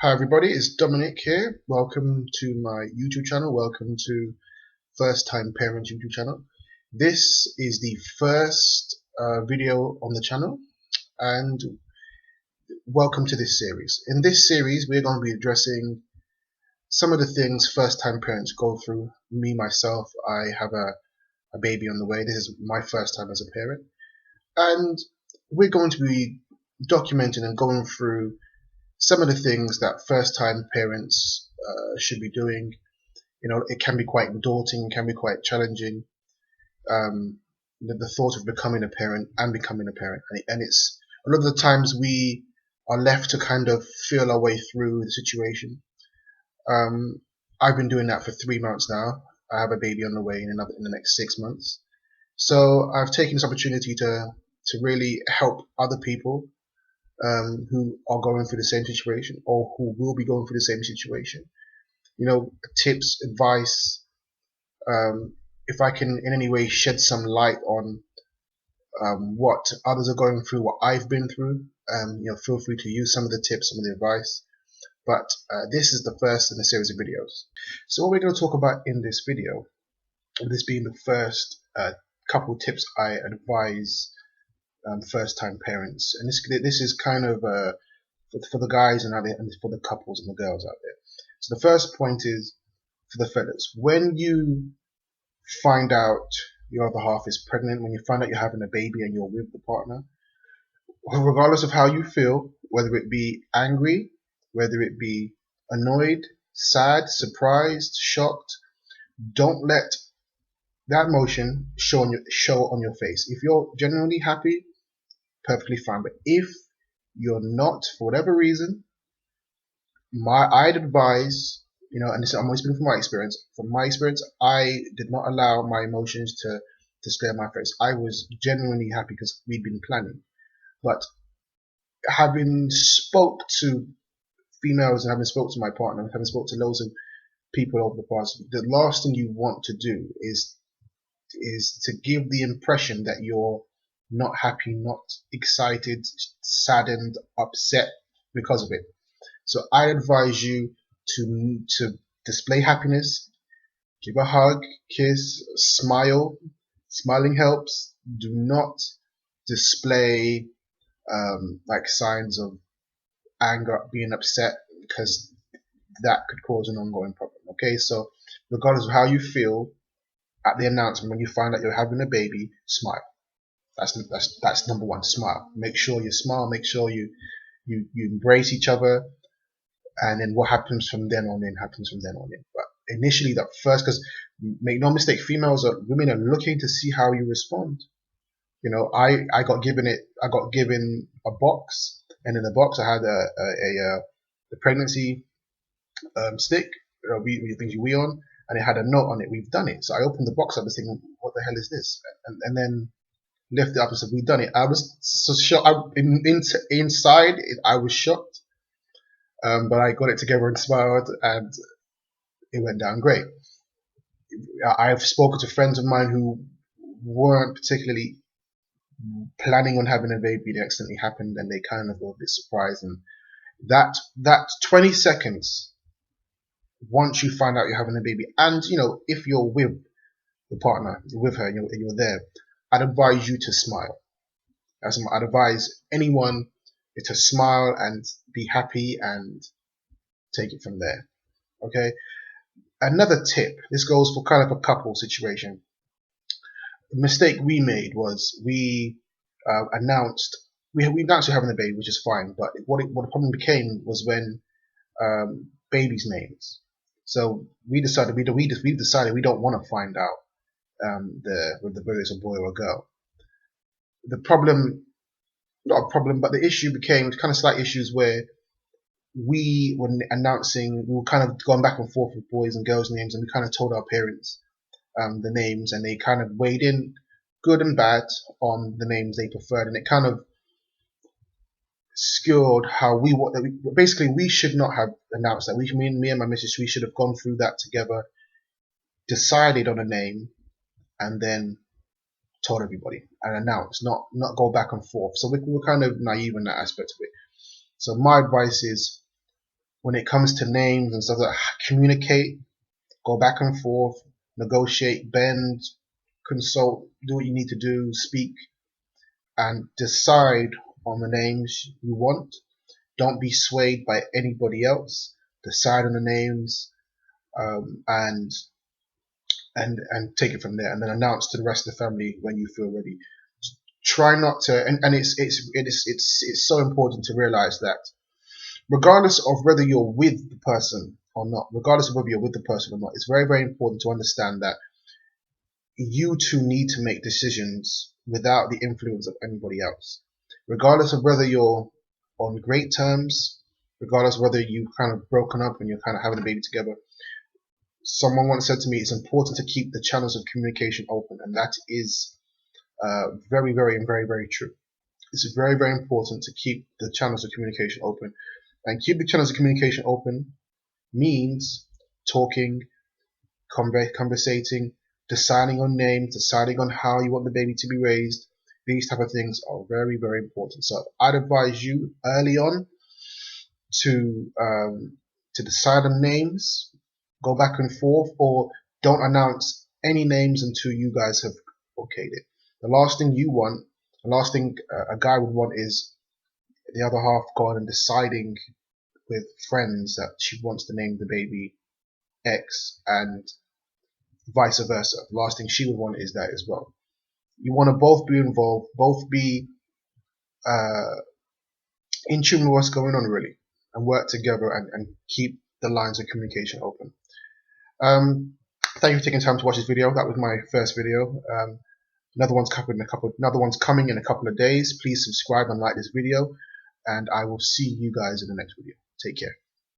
Hi everybody, it's Dominic here. Welcome to my YouTube channel. Welcome to First Time Parents YouTube channel. This is the first video on the channel, and welcome to this series. In this series, we're going to be addressing some of the things first time parents go through. Me, myself, I have a baby on the way. This is my first time as a parent, and we're going to be documenting and going through some of the things that first time parents should be doing. You know, it can be quite daunting, can be quite challenging. The thought of becoming a parent and becoming a parent, and it's a lot of the times we are left to kind of feel our way through the situation. I've been doing that for 3 months now. I have a baby on the way in the next 6 months. So I've taken this opportunity to really help other people who are going through the same situation or who will be going through the same situation. You know, tips, advice, if I can in any way shed some light on what others are going through, what I've been through, you know, feel free to use some of the tips, some of the advice. But this is the first in a series of videos. So what we're going to talk about in this video, this being the first couple tips I advise first time parents, and this is kind of for the guys and for the couples and the girls out there. So the first point is for the fellas: when you find out your other half is pregnant, when you find out you're having a baby and you're with the partner, regardless of how you feel, whether it be angry, whether it be annoyed, sad, surprised, shocked, don't let that emotion show on your face. If you're genuinely happy, perfectly fine. But if you're not, for whatever reason, I'd advise, you know, and this, I'm only speaking from my experience. From my experience, I did not allow my emotions to display on my face. I was genuinely happy because we'd been planning. But having spoke to females and having spoke to my partner, having spoke to loads of people over the past, the last thing you want to do is to give the impression that you're not happy, not excited, saddened, upset because of it. So I advise you to display happiness, give a hug, kiss, smile. Smiling helps. Do not display like signs of anger, being upset, because that could cause an ongoing problem. Okay, so regardless of how you feel at the announcement, when you find out you're having a baby, smile. That's number one. Smile. Make sure you smile. Make sure you embrace each other, and then what happens from then on in happens from then on in. But initially, that first, because make no mistake, women are looking to see how you respond. You know, I got given a box, and in the box I had the pregnancy stick, things you wee on, and it had a note on it. We've done it. So I opened the box up and thinking, what the hell is this? And then lifted it up and said, we've done it. I was so shocked. Inside, I was shocked. But I got it together and smiled, and it went down great. I've spoken to friends of mine who weren't particularly planning on having a baby. It accidentally happened, and they kind of were a bit surprised. And that 20 seconds, once you find out you're having a baby, and you know, if you're with the partner, you're with her, you're there, I'd advise you to smile. I'd advise anyone to smile and be happy and take it from there. Okay. Another tip. This goes for kind of a couple situation. The mistake we made was we announced we're having a baby, which is fine. But what the problem became was when babies' names. So we decided we don't want to find out whether it's a boy or a girl. The problem, not a problem, but the issue became kind of slight issues where we were announcing, we were kind of going back and forth with boys and girls' names, and we kind of told our parents the names, and they kind of weighed in good and bad on the names they preferred, and it kind of skewed how basically we should not have announced that. Me and my missus, we should have gone through that together, decided on a name, and then told everybody and announced, not go back and forth. So we were kind of naive in that aspect of it. So my advice is, when it comes to names and stuff, like communicate, go back and forth, negotiate, bend, consult, do what you need to do, speak, and decide on the names you want. Don't be swayed by anybody else. Decide on the names, and take it from there, and then announce to the rest of the family when you feel ready. Try not to, and it's so important to realize that regardless of whether you're with the person or not, it's very, very important to understand that you two need to make decisions without the influence of anybody else. Regardless of whether you're on great terms, regardless of whether you kind of broken up and you're kind of having a baby together, someone once said to me, it's important to keep the channels of communication open, and that is very, very, and very, very true. It's very, very important to keep the channels of communication open. And keep the channels of communication open means talking, conversating, deciding on names, deciding on how you want the baby to be raised. These type of things are very, very important. So I'd advise you early on to decide on names, go back and forth, or don't announce any names until you guys have okayed it. The last thing a guy would want is the other half going and deciding with friends that she wants to name the baby X, and vice versa. The last thing she would want is that as well. You want to both be involved, both be in tune with what's going on, really, and work together and keep the lines of communication open. Thank you for taking time to watch this video. That was my first video. Another one's coming in a couple of days. Please subscribe and like this video, and I will see you guys in the next video. Take care.